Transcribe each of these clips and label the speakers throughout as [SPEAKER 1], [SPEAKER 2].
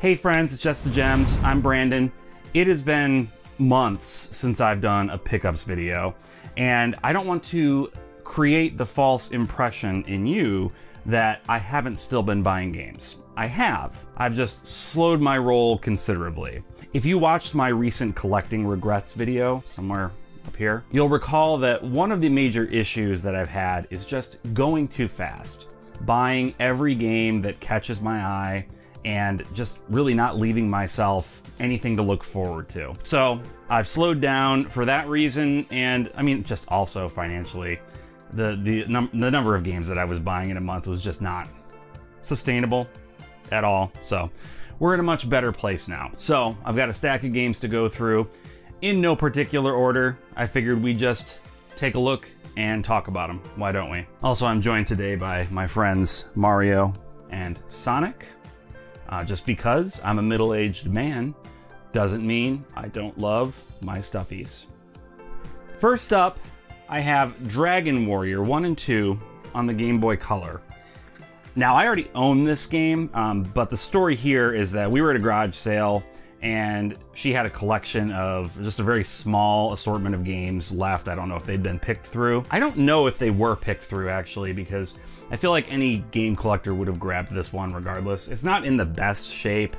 [SPEAKER 1] Hey friends, it's Just the Gems. I'm Brandon. It has been months since I've done a pickups video, and I don't want to create the false impression in you that I haven't still been buying games. I have. I've just slowed my roll considerably. If you watched my recent collecting regrets video, somewhere up here, you'll recall that one of the major issues that I've had is just going too fast. Buying every game that catches my eye and just really not leaving myself anything to look forward to. So I've slowed down for that reason, and I mean, just also financially. The number of games that I was buying in a month was just not sustainable at all. So we're in a much better place now. So I've got a stack of games to go through in no particular order. I figured we'd just take a look and talk about them. Why don't we? Also, I'm joined today by my friends Mario and Sonic. Just because I'm a middle-aged man doesn't mean I don't love my stuffies. First up, I have Dragon Warrior 1 and 2 on the Gameboy Color. Now, I already own this game, but the story here is that we were at a garage sale and she had a collection of just a very small assortment of games left. I don't know if they'd been picked through. I don't know if they were picked through, actually, because I feel like any game collector would have grabbed this one regardless. It's not in the best shape.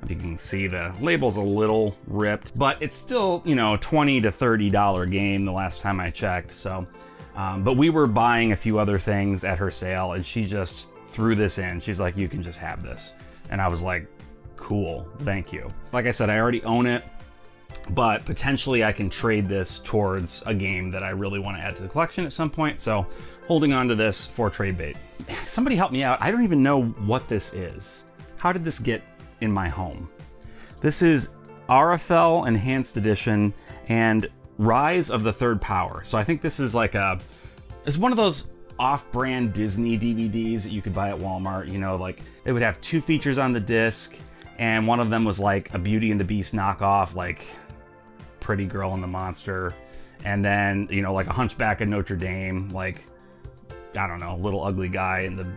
[SPEAKER 1] If you can see, the label's a little ripped, but it's still, you know, $20 to $30 game the last time I checked. So, but we were buying a few other things at her sale and she just threw this in. She's like, you can just have this. And I was like, cool, thank you. Like I said, I already own it, but potentially I can trade this towards a game that I really want to add to the collection at some point. So holding on to this for trade bait. Somebody help me out. I don't even know what this is. How did this get in my home? This is RFL Enhanced Edition and Rise of the Third Power. So I think this is like it's one of those off-brand Disney DVDs that you could buy at Walmart. You know, like they would have two features on the disc, and one of them was like a Beauty and the Beast knockoff, like Pretty Girl and the Monster. And then, you know, like a Hunchback of Notre Dame, like, I don't know, Little Ugly Guy in the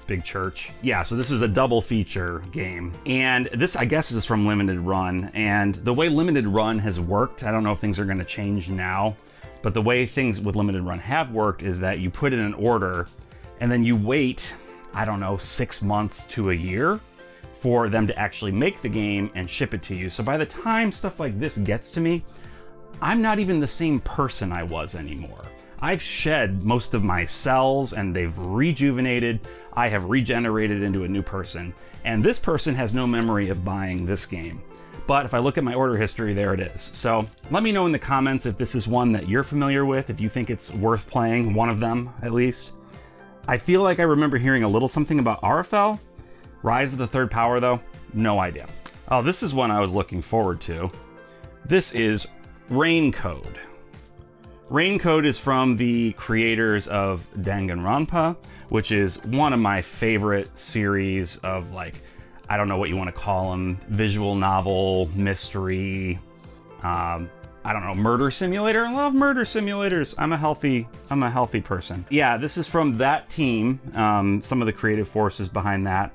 [SPEAKER 1] Big Church. Yeah, so this is a double feature game. And this, I guess, is from Limited Run. And the way Limited Run has worked, I don't know if things are going to change now, but the way things with Limited Run have worked is that you put in an order and then you wait, I don't know, 6 months to a year for them to actually make the game and ship it to you. So by the time stuff like this gets to me, I'm not even the same person I was anymore. I've shed most of my cells and they've rejuvenated. I have regenerated into a new person. And this person has no memory of buying this game. But if I look at my order history, there it is. So let me know in the comments if this is one that you're familiar with, if you think it's worth playing, one of them at least. I feel like I remember hearing a little something about RFL. Rise of the Third Power, though, no idea. Oh, this is one I was looking forward to. This is Raincode. Raincode is from the creators of Danganronpa, which is one of my favorite series of, like, I don't know what you want to call them, visual novel, mystery, I don't know, murder simulator. I love murder simulators. I'm a healthy person. Yeah, this is from that team, some of the creative forces behind that.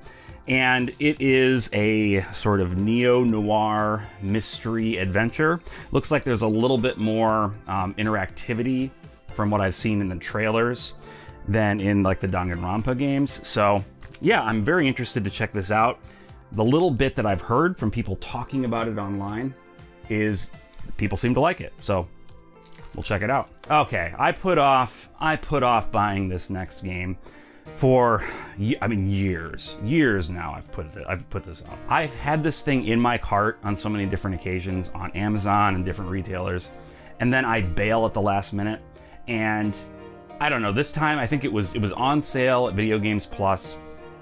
[SPEAKER 1] And it is a sort of neo-noir mystery adventure. Looks like there's a little bit more interactivity from what I've seen in the trailers than in like the Danganronpa games. So yeah, I'm very interested to check this out. The little bit that I've heard from people talking about it online is people seem to like it. So we'll check it out. Okay, I put off buying this next game for, I mean, years now. I've put this off. I've had this thing in my cart on so many different occasions on Amazon and different retailers, and then I bail at the last minute. And I don't know, this time I think it was on sale at Video Games Plus,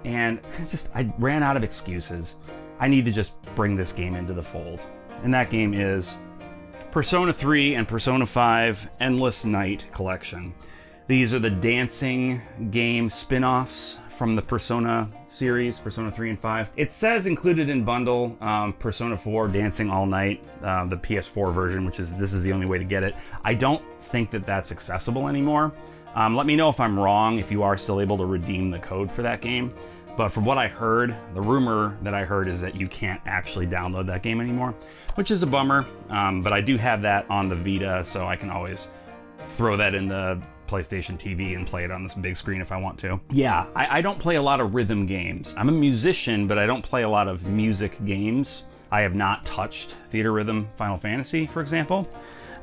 [SPEAKER 1] and I ran out of excuses. I need to just bring this game into the fold, and that game is Persona 3 and Persona 5 Endless Night Collection. These are the dancing game spin-offs from the Persona series, Persona 3 and 5. It says included in bundle, Persona 4 Dancing All Night, the PS4 version, this is the only way to get it. I don't think that that's accessible anymore. Let me know if I'm wrong, if you are still able to redeem the code for that game. But from what I heard, the rumor that I heard is that you can't actually download that game anymore, which is a bummer. But I do have that on the Vita, so I can always throw that in the PlayStation TV and play it on this big screen if I want to. Yeah, I don't play a lot of rhythm games. I'm a musician, but I don't play a lot of music games. I have not touched Theater Rhythm Final Fantasy, for example.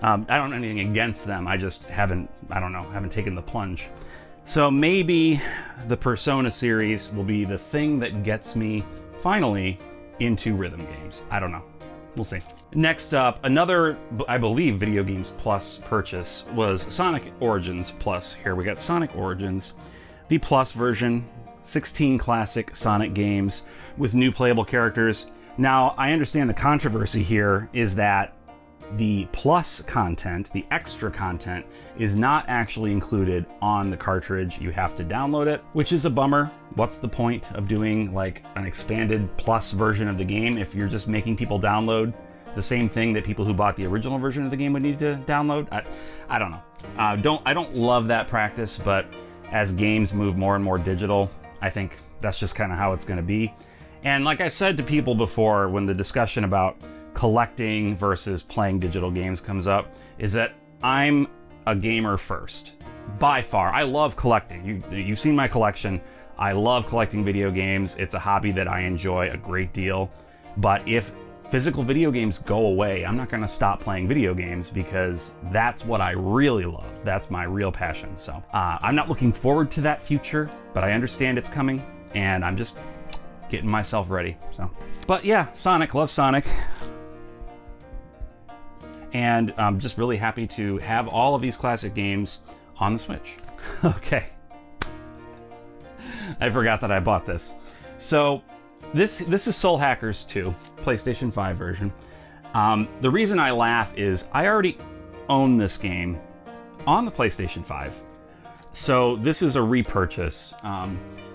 [SPEAKER 1] I don't have anything against them. I just haven't, I don't know, haven't taken the plunge. So maybe the Persona series will be the thing that gets me finally into rhythm games. I don't know. We'll see. Next up, another, I believe, Video Games Plus purchase was Sonic Origins Plus. Here we got Sonic Origins, the Plus version, 16 classic Sonic games with new playable characters. Now, I understand the controversy here is that the Plus content, the extra content, is not actually included on the cartridge. You have to download it, which is a bummer. What's the point of doing like an expanded Plus version of the game if you're just making people download the same thing that people who bought the original version of the game would need to download? I don't know. I don't love that practice, but as games move more and more digital, I think that's just kind of how it's going to be. And like I said to people before, when the discussion about collecting versus playing digital games comes up, is that I'm a gamer first. By far. I love collecting. You've seen my collection. I love collecting video games. It's a hobby that I enjoy a great deal. But if physical video games go away, I'm not going to stop playing video games because that's what I really love. That's my real passion. So I'm not looking forward to that future, but I understand it's coming, and I'm just getting myself ready. So, but yeah, Sonic, love Sonic. And I'm just really happy to have all of these classic games on the Switch. Okay. I forgot that I bought this. So this is Soul Hackers 2, PlayStation 5 version. The reason I laugh is I already own this game on the PlayStation 5. So this is a repurchase.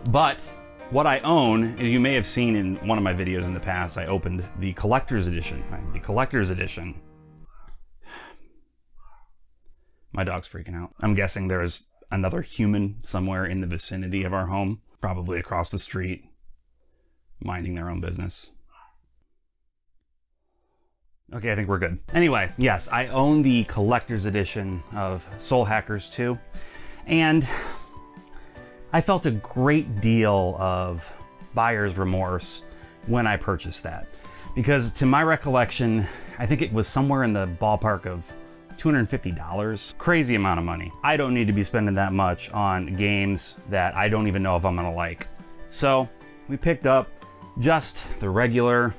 [SPEAKER 1] But what I own, you may have seen in one of my videos in the past, I opened the Collector's Edition. The Collector's Edition. My dog's freaking out. I'm guessing there's another human somewhere in the vicinity of our home, probably across the street, minding their own business. Okay, I think we're good. Anyway, yes, I own the Collector's Edition of Soul Hackers 2, and I felt a great deal of buyer's remorse when I purchased that. Because to my recollection, I think it was somewhere in the ballpark of $250. Crazy amount of money. I don't need to be spending that much on games that I don't even know if I'm gonna like. So we picked up just the regular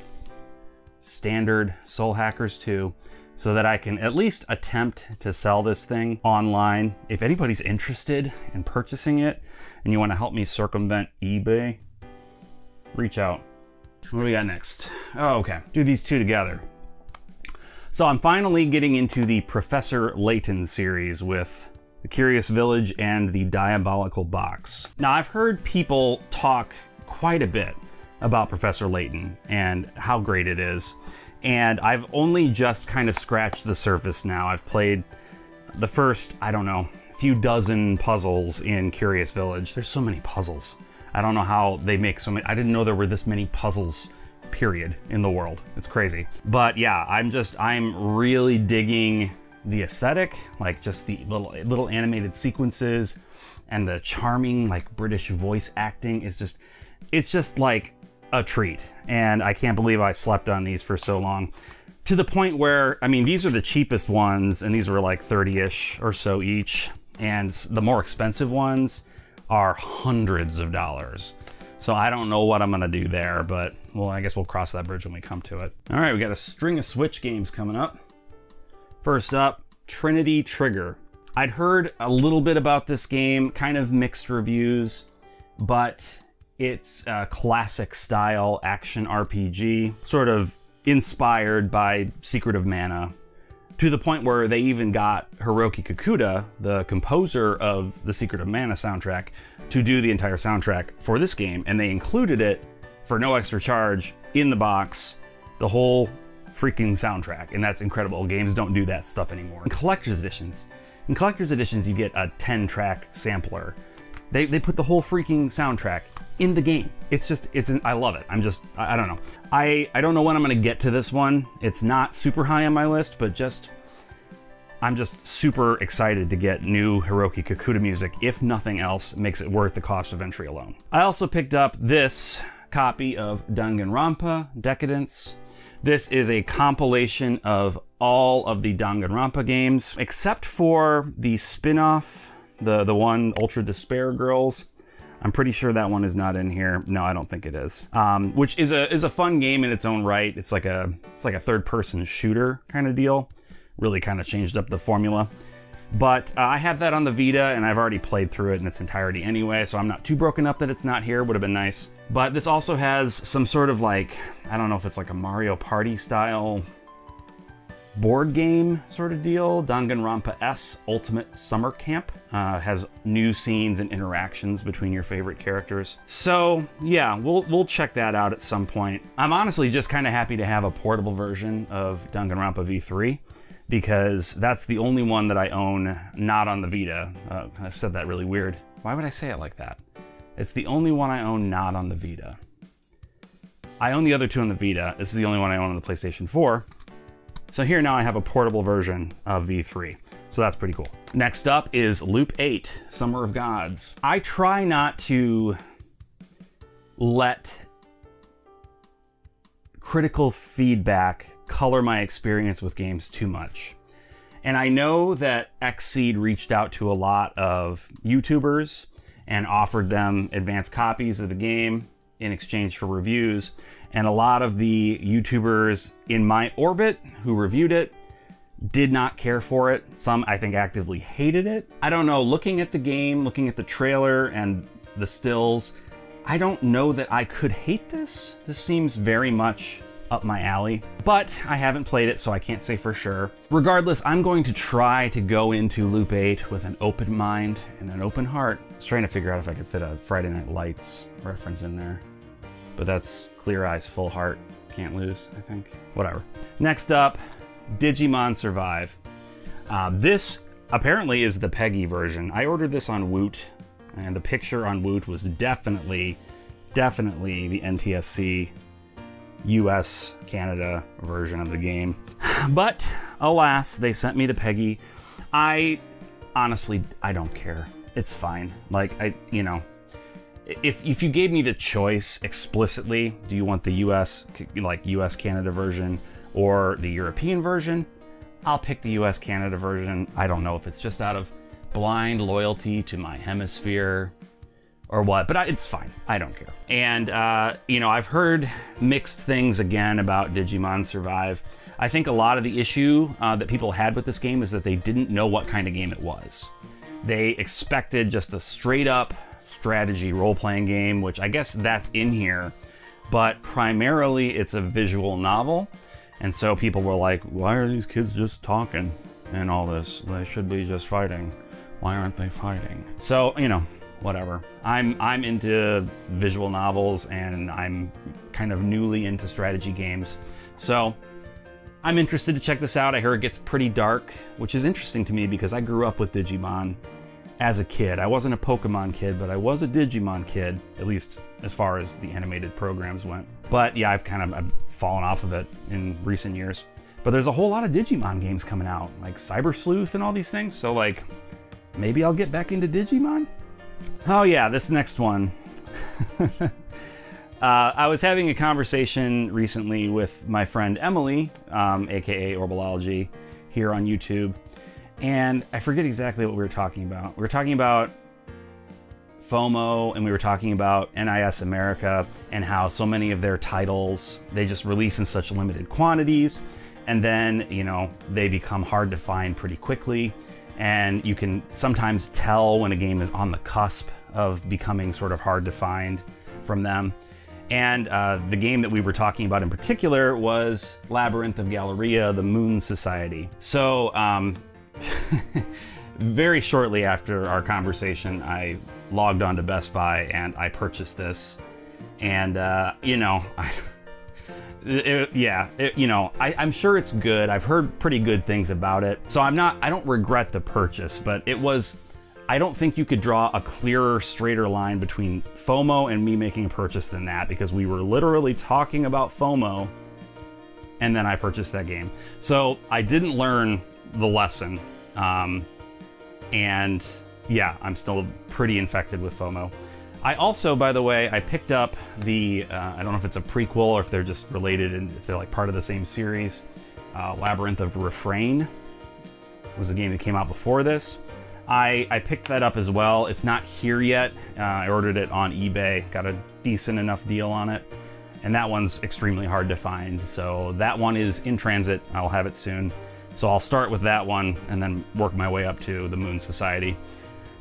[SPEAKER 1] standard Soul Hackers 2 so that I can at least attempt to sell this thing online. If anybody's interested in purchasing it and you want to help me circumvent eBay, reach out. What do we got next? Oh, okay. Do these two together. So I'm finally getting into the Professor Layton series with The Curious Village and the Diabolical Box. Now, I've heard people talk quite a bit about Professor Layton and how great it is, and I've only just kind of scratched the surface now. I've played the first, I don't know, few dozen puzzles in Curious Village. There's so many puzzles. I don't know how they make so many. I didn't know there were this many puzzles, period, in the world. It's crazy. But yeah, I'm really digging the aesthetic, like just the little animated sequences and the charming like British voice acting is just, it's just like a treat. And I can't believe I slept on these for so long, to the point where, I mean, these are the cheapest ones and these were like 30-ish or so each. And the more expensive ones are hundreds of dollars. So I don't know what I'm gonna do there, but well, I guess we'll cross that bridge when we come to it. All right, we got a string of Switch games coming up. First up, Trinity Trigger. I'd heard a little bit about this game, kind of mixed reviews, but it's a classic style action RPG, sort of inspired by Secret of Mana, to the point where they even got Hiroki Kikuta, the composer of the Secret of Mana soundtrack, to do the entire soundtrack for this game, and they included it for no extra charge in the box, the whole freaking soundtrack, and that's incredible. Games don't do that stuff anymore. In collector's editions, you get a 10-track sampler, They put the whole freaking soundtrack in the game. I love it. I don't know. I don't know when I'm gonna get to this one. It's not super high on my list, but I'm just super excited to get new Hiroki Kikuta music. If nothing else, it makes it worth the cost of entry alone. I also picked up this copy of Danganronpa Decadence. This is a compilation of all of the Danganronpa games, except for the spin-off, the one Ultra Despair Girls. I'm pretty sure that one is not in here. No, I don't think it is. Which is a fun game in its own right. It's like a third-person shooter kind of deal. Really kind of changed up the formula. But I have that on the Vita, and I've already played through it in its entirety anyway, so I'm not too broken up that it's not here. Would have been nice. But this also has some sort of like, I don't know if it's like a Mario Party style board game sort of deal. Danganronpa S Ultimate Summer Camp has new scenes and interactions between your favorite characters. So yeah, we'll check that out at some point. I'm honestly just kind of happy to have a portable version of Danganronpa V3, because that's the only one that I own not on the Vita. I've said that really weird. Why would I say it like that? It's the only one I own not on the Vita. I own the other two on the Vita. This is the only one I own on the PlayStation 4. So here now I have a portable version of V3. So that's pretty cool. Next up is Loop 8, Summer of Gods. I try not to let critical feedback color my experience with games too much. And I know that Xseed reached out to a lot of YouTubers and offered them advanced copies of the game in exchange for reviews. And a lot of the YouTubers in my orbit who reviewed it did not care for it. Some, I think, actively hated it. I don't know, looking at the game, looking at the trailer and the stills, I don't know that I could hate this. This seems very much up my alley, but I haven't played it, so I can't say for sure. Regardless, I'm going to try to go into Loop 8 with an open mind and an open heart. I was trying to figure out if I could fit a Friday Night Lights reference in there, but that's clear eyes, full heart, can't lose, I think. Whatever. Next up, Digimon Survive. This apparently is the PEGI version. I ordered this on Woot, and the picture on Woot was definitely the NTSC US, Canada version of the game. But alas, they sent me the PEGI. Honestly, I don't care. It's fine. Like, if you gave me the choice explicitly, do you want the US, Canada version or the European version? I'll pick the US, Canada version. I don't know if it's just out of blind loyalty to my hemisphere or what, but it's fine. I don't care. And, I've heard mixed things again about Digimon Survive. I think a lot of the issue that people had with this game is that they didn't know what kind of game it was. They expected just a straight up strategy role-playing game, which I guess that's in here, but primarily it's a visual novel. And so people were like, why are these kids just talking and all this? They should be just fighting. Why aren't they fighting? So, whatever. I'm into visual novels, and I'm kind of newly into strategy games. So I'm interested to check this out. I hear it gets pretty dark, which is interesting to me because I grew up with Digimon as a kid. I wasn't a Pokemon kid, but I was a Digimon kid, at least as far as the animated programs went. But yeah, I've fallen off of it in recent years. But there's a whole lot of Digimon games coming out, like Cyber Sleuth and all these things. So like, maybe I'll get back into Digimon? Oh yeah, this next one. I was having a conversation recently with my friend Emily, aka Orbology, here on YouTube, and I forget exactly what we were talking about. We were talking about FOMO, and we were talking about NIS America and how so many of their titles, they just release in such limited quantities, and then, they become hard to find pretty quickly. And you can sometimes tell when a game is on the cusp of becoming sort of hard to find from them. And the game that we were talking about in particular was Labyrinth of Galleria, the Moon Society. So very shortly after our conversation, I logged on to Best Buy and I purchased this. And, I'm sure it's good. I've heard pretty good things about it. So I don't regret the purchase, but it was I don't think you could draw a clearer, straighter line between FOMO and me making a purchase than that, because we were literally talking about FOMO and then I purchased that game. So I didn't learn the lesson. And yeah, I'm still pretty infected with FOMO. I also, by the way, I picked up the, I don't know if it's a prequel or if they're just related and if they're like part of the same series, Labyrinth of Refrain was a game that came out before this. I picked that up as well. It's not here yet. I ordered it on eBay, got a decent enough deal on it. And that one's extremely hard to find. So that one is in transit. I'll have it soon. So I'll start with that one and then work my way up to the Moon Society.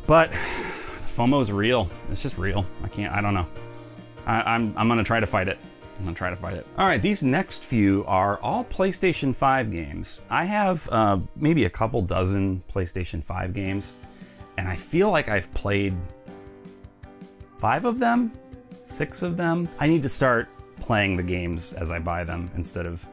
[SPEAKER 1] But FOMO is real. It's just real. I don't know. I'm gonna try to fight it. I'm gonna try to fight it. All right, these next few are all PlayStation 5 games. I have maybe a couple dozen PlayStation 5 games, and I feel like I've played 5 of them, 6 of them. I need to start playing the games as I buy them instead of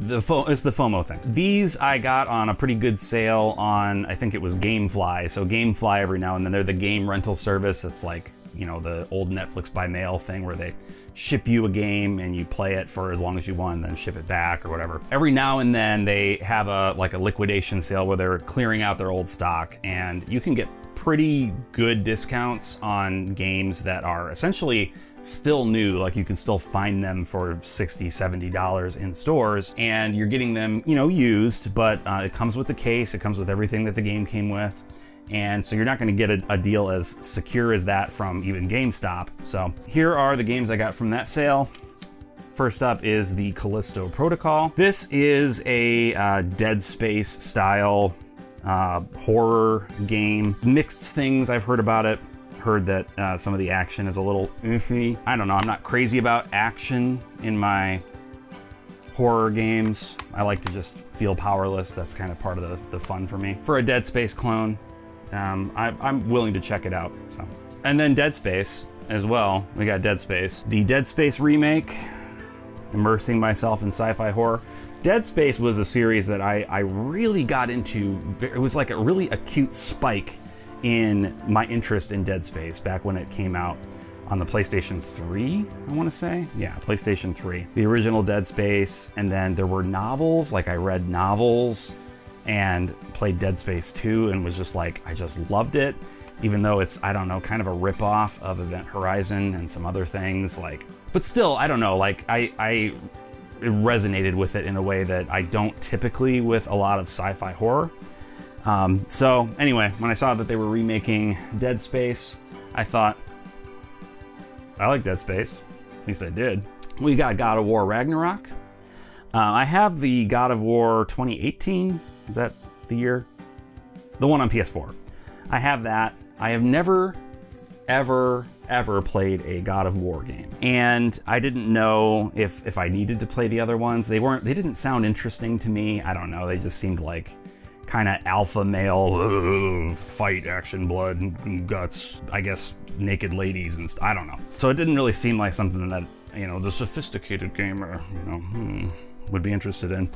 [SPEAKER 1] it's the FOMO thing. These I got on a pretty good sale on, I think it was GameFly. So GameFly every now and then, they're the game rental service. It's like, you know, the old Netflix by mail thing where they ship you a game and you play it for as long as you want and then ship it back or whatever. Every now and then they have a liquidation sale where they're clearing out their old stock, and you can get pretty good discounts on games that are essentially still new. Like you can still find them for $60, $70 in stores, and you're getting them, you know, used, but it comes with the case, it comes with everything that the game came with. And so you're not going to get a deal as secure as that from even GameStop. So here are the games I got from that sale. First up is the Callisto Protocol. This is a Dead Space style horror game. Mixed things I've heard about it. Heard that some of the action is a little iffy. I don't know, I'm not crazy about action in my horror games. I like to just feel powerless. That's kind of part of the fun for me. For a Dead Space clone, I'm willing to check it out. So. And then Dead Space as well. We got Dead Space. The Dead Space remake, immersing myself in sci-fi horror. Dead Space was a series that I really got into. It was like a really acute spike in my interest in Dead Space back when it came out on the PlayStation 3, I want to say. Yeah, PlayStation 3. The original Dead Space, and then there were novels, like I read novels and played Dead Space 2 and was just like, I just loved it, even though it's, I don't know, kind of a ripoff of Event Horizon and some other things, like, but still, I don't know, like, I resonated with it in a way that I don't typically with a lot of sci-fi horror. So anyway, when I saw that they were remaking Dead Space, I thought, I like Dead Space. At least I did. We got God of War Ragnarok. I have the God of War 2018. Is that the year? The one on PS4. I have that. I have never, ever played a God of War game. And I didn't know if I needed to play the other ones. They didn't sound interesting to me. I don't know. They just seemed like kind of alpha male, fight, action, blood, and guts, I guess naked ladies and I don't know. So it didn't really seem like something that, you know, the sophisticated gamer, you know, would be interested in.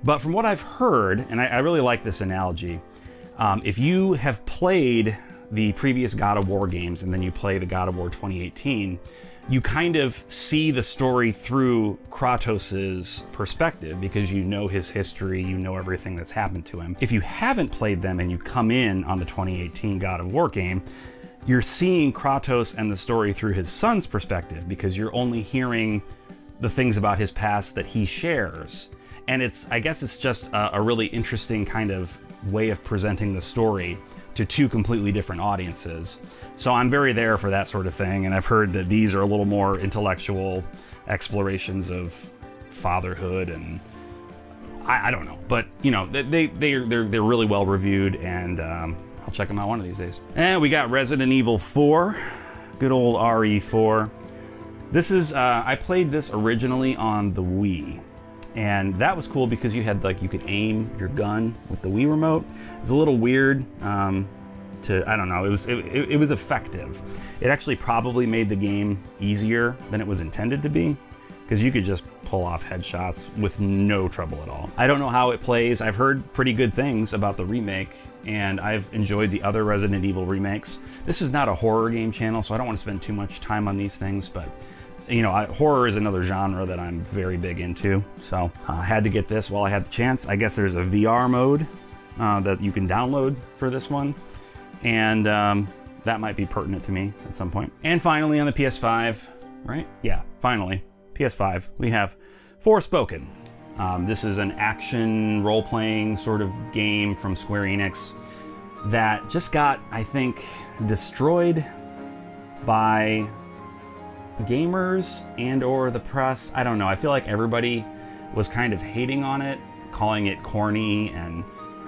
[SPEAKER 1] But from what I've heard, and I really like this analogy, if you have played the previous God of War games and then you play the God of War 2018, you kind of see the story through Kratos's perspective because you know his history, you know everything that's happened to him. If you haven't played them and you come in on the 2018 God of War game, you're seeing Kratos and the story through his son's perspective because you're only hearing the things about his past that he shares. And I guess it's just a really interesting kind of way of presenting the story to two completely different audiences. So I'm very there for that sort of thing, and I've heard that these are a little more intellectual explorations of fatherhood, and I don't know, but you know, they're really well reviewed, and I'll check them out one of these days. And we got Resident Evil 4, good old RE4. This is I played this originally on the Wii. And that was cool because you had you could aim your gun with the Wii remote. It was a little weird I don't know, it was effective. It actually probably made the game easier than it was intended to be. because you could just pull off headshots with no trouble at all. I don't know how it plays. I've heard pretty good things about the remake, and I've enjoyed the other Resident Evil remakes. This is not a horror game channel, so I don't want to spend too much time on these things, but you know, horror is another genre that I'm very big into, so I had to get this while I had the chance. I guess there's a VR mode that you can download for this one, and that might be pertinent to me at some point. And finally on the PS5, right? Yeah, finally, PS5, we have Forspoken. This is an action role-playing sort of game from Square Enix that just got, I think, destroyed by gamers and or the press. I don't know. I feel like everybody was kind of hating on it, calling it corny, and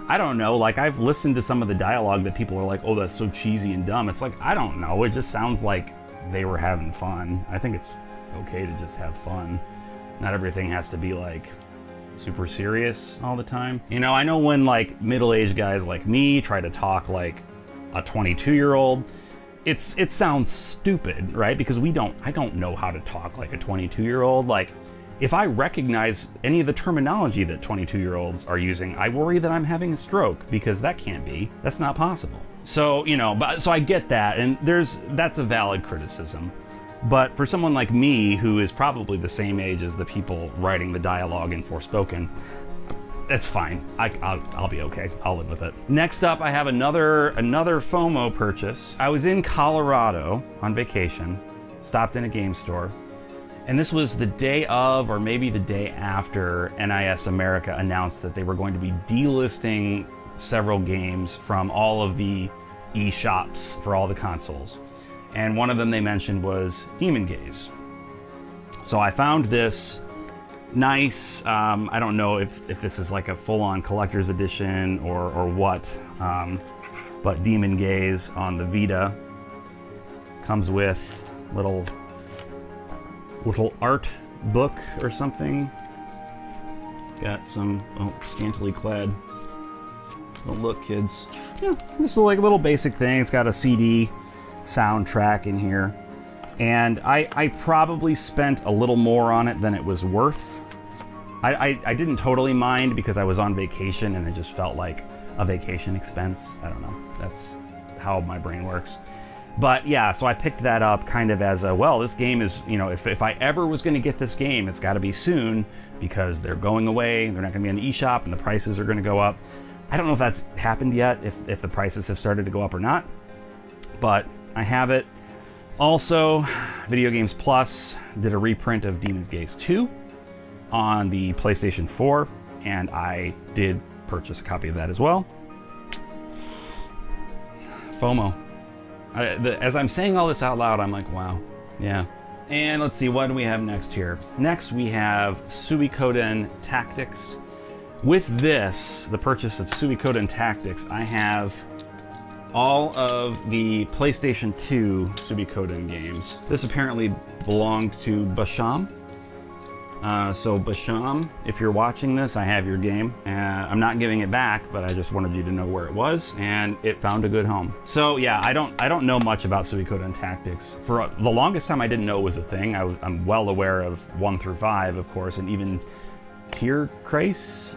[SPEAKER 1] I don't know, like I've listened to some of the dialogue that people are like, oh, that's so cheesy and dumb. It's like, I don't know. It just sounds like they were having fun. I think it's okay to just have fun. Not everything has to be like super serious all the time. You know, I know when like middle-aged guys like me try to talk like a 22-year-old, it sounds stupid, right? Because I don't know how to talk like a 22-year-old. Like, if I recognize any of the terminology that 22-year-olds are using, I worry that I'm having a stroke, because that can't be. That's not possible. So, you know, so I get that, and that's a valid criticism. But for someone like me, who is probably the same age as the people writing the dialogue in Forspoken, that's fine. I'll be okay. I'll live with it. Next up, I have another FOMO purchase. I was in Colorado on vacation, stopped in a game store, and this was the day of, or maybe the day after, NIS America announced that they were going to be delisting several games from all of the eShops for all the consoles. And one of them they mentioned was Demon Gaze. So I found this nice, I don't know if this is like a full-on collector's edition or what, but Demon Gaze on the Vita comes with little art book or something. Got some, oh, scantily clad. Oh, look, kids. Yeah, just like little basic thing. It's got a CD soundtrack in here. And I probably spent a little more on it than it was worth. I didn't totally mind because I was on vacation and it just felt like a vacation expense. I don't know. That's how my brain works. But yeah, so I picked that up kind of as a, well, this game is, you know, if I ever was going to get this game, it's got to be soon, because they're going away. They're not going to be on the eShop and the prices are going to go up. I don't know if that's happened yet, if the prices have started to go up or not, but I have it. Also, Video Games Plus did a reprint of Demon's Gaze 2 on the PlayStation 4, and I did purchase a copy of that as well. FOMO. As I'm saying all this out loud, I'm like, wow, yeah. And let's see, what do we have next here? Next, we have Suicodin Tactics. With this, the purchase of Suicodin Tactics, I have all of the PlayStation 2 Suicodin games. This apparently belonged to Basham. So Basham, if you're watching this, I have your game. I'm not giving it back, but I just wanted you to know where it was, and it found a good home. So yeah, I don't know much about Suicodin Tactics. For the longest time, I didn't know it was a thing. I'm well aware of 1 through 5, of course, and even Tiercrace,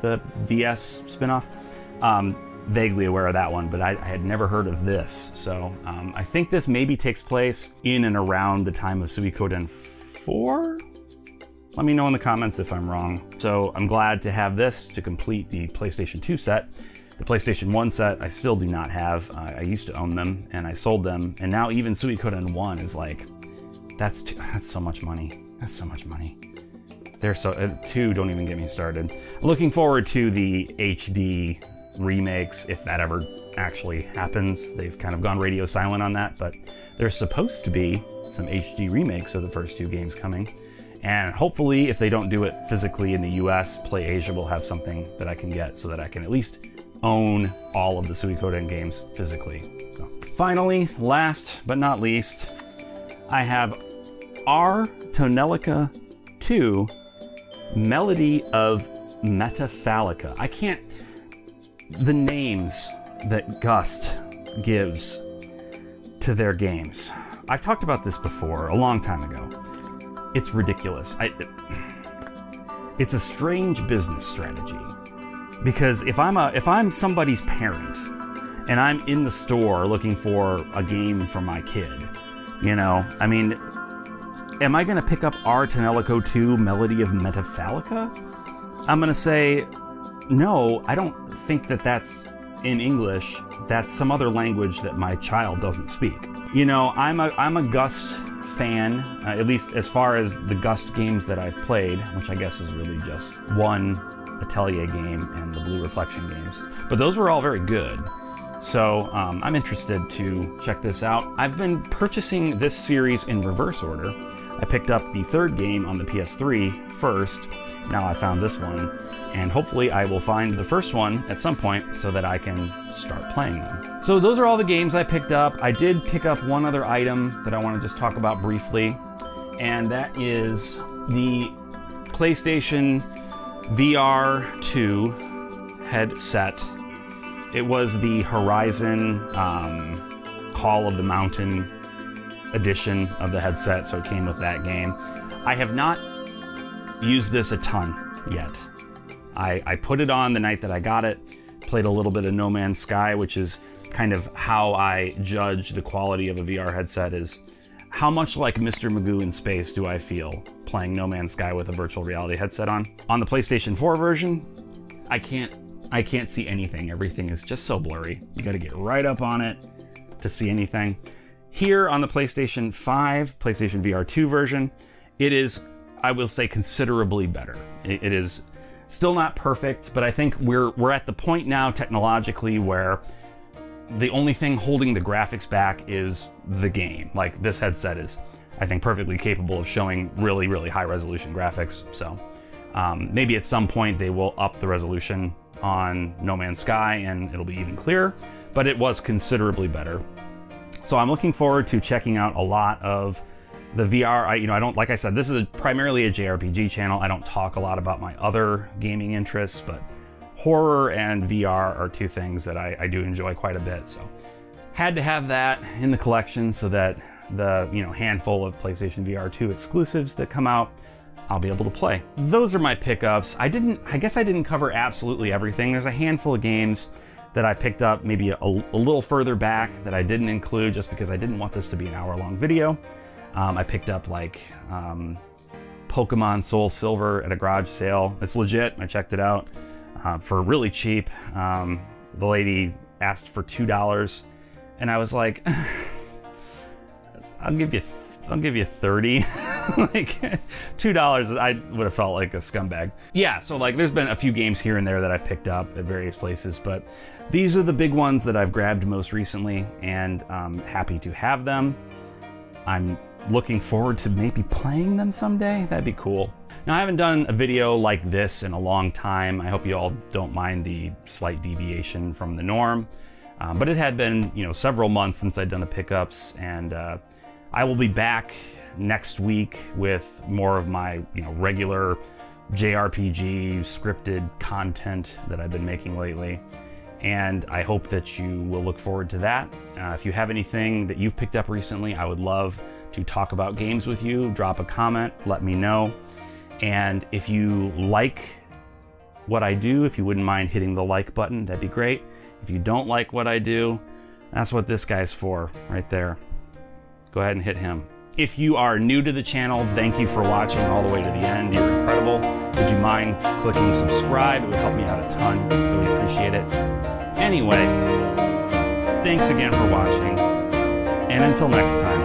[SPEAKER 1] the DS spinoff. Vaguely aware of that one, but I had never heard of this. So I think this maybe takes place in and around the time of Suicodin 4? Let me know in the comments if I'm wrong. So I'm glad to have this to complete the PlayStation 2 set. The PlayStation 1 set I still do not have. I used to own them and I sold them, and now even Suicodin 1 is like, that's so much money. That's so much money. They're so 2, don't even get me started. Looking forward to the HD remakes, if that ever actually happens. They've kind of gone radio silent on that, but there's supposed to be some HD remakes of the first 2 games coming. And hopefully, if they don't do it physically in the US, PlayAsia will have something that I can get so that I can at least own all of the Suicodin games physically. So, finally, last but not least, I have our Tonelica 2 Melody of Metaphalica. I can't... The names that Gust gives to their games. I've talked about this before, a long time ago. it's ridiculous. It's a strange business strategy, because if I'm somebody's parent and I'm in the store looking for a game for my kid, you know, I mean, am I gonna pick up our Tonelica 2 Melody of Metaphalica? I'm gonna say, no, I don't think that that's in English. That's some other language that my child doesn't speak. You know, I'm a Gust fan, at least as far as the Gust games that I've played, which I guess is really just one Atelier game and the Blue Reflection games. But those were all very good. So I'm interested to check this out. I've been purchasing this series in reverse order. I picked up the third game on the PS3 first. Now I found this one, and hopefully I will find the first one at some point so that I can start playing them. So those are all the games I picked up. I did pick up one other item that I want to just talk about briefly, and that is the PlayStation VR 2 headset. It was the Horizon Call of the Mountain edition of the headset, so it came with that game. I have not used this a ton yet. I put it on the night that I got it, played a little bit of No Man's Sky, which is kind of how I judge the quality of a VR headset, is how much like Mr. Magoo in space do I feel playing No Man's Sky with a virtual reality headset on. On the PlayStation 4 version, I can't see anything. Everything is just so blurry. You gotta get right up on it to see anything. Here on the PlayStation 5, PlayStation VR 2 version, it is, I will say, considerably better. It is still not perfect, but I think we're at the point now technologically where the only thing holding the graphics back is the game. Like, this headset is, I think, perfectly capable of showing really, really high resolution graphics. So maybe at some point they will up the resolution on No Man's Sky and it'll be even clearer, but it was considerably better. So I'm looking forward to checking out a lot of the VR. I don't, like I said, this is primarily a JRPG channel. I don't talk a lot about my other gaming interests, but horror and VR are two things that I do enjoy quite a bit. So had to have that in the collection so that the handful of PlayStation VR 2 exclusives that come out, I'll be able to play. Those are my pickups. I guess I didn't cover absolutely everything. There's a handful of games that I picked up maybe a little further back that I didn't include just because I didn't want this to be an hour-long video. I picked up like Pokemon Soul Silver at a garage sale. It's legit. I checked it out for really cheap. The lady asked for $2, and I was like, I'll give you 30. Like $2, I would have felt like a scumbag. Yeah, so like there's been a few games here and there that I've picked up at various places, but these are the big ones that I've grabbed most recently, and I'm happy to have them. I'm looking forward to maybe playing them someday. That'd be cool. Now, I haven't done a video like this in a long time. I hope you all don't mind the slight deviation from the norm, but it had been several months since I'd done the pickups, and I will be back next week with more of my regular JRPG scripted content that I've been making lately, and I hope that you will look forward to that. If you have anything that you've picked up recently, I would love to talk about games with you. Drop a comment, let me know. And if you like what I do, if you wouldn't mind hitting the like button, that'd be great. If you don't like what I do, that's what this guy's for right there. Go ahead and hit him. If you are new to the channel, thank you for watching all the way to the end. You're incredible. Would you mind clicking subscribe? It would help me out a ton. Really appreciate it. Anyway, thanks again for watching, and until next time.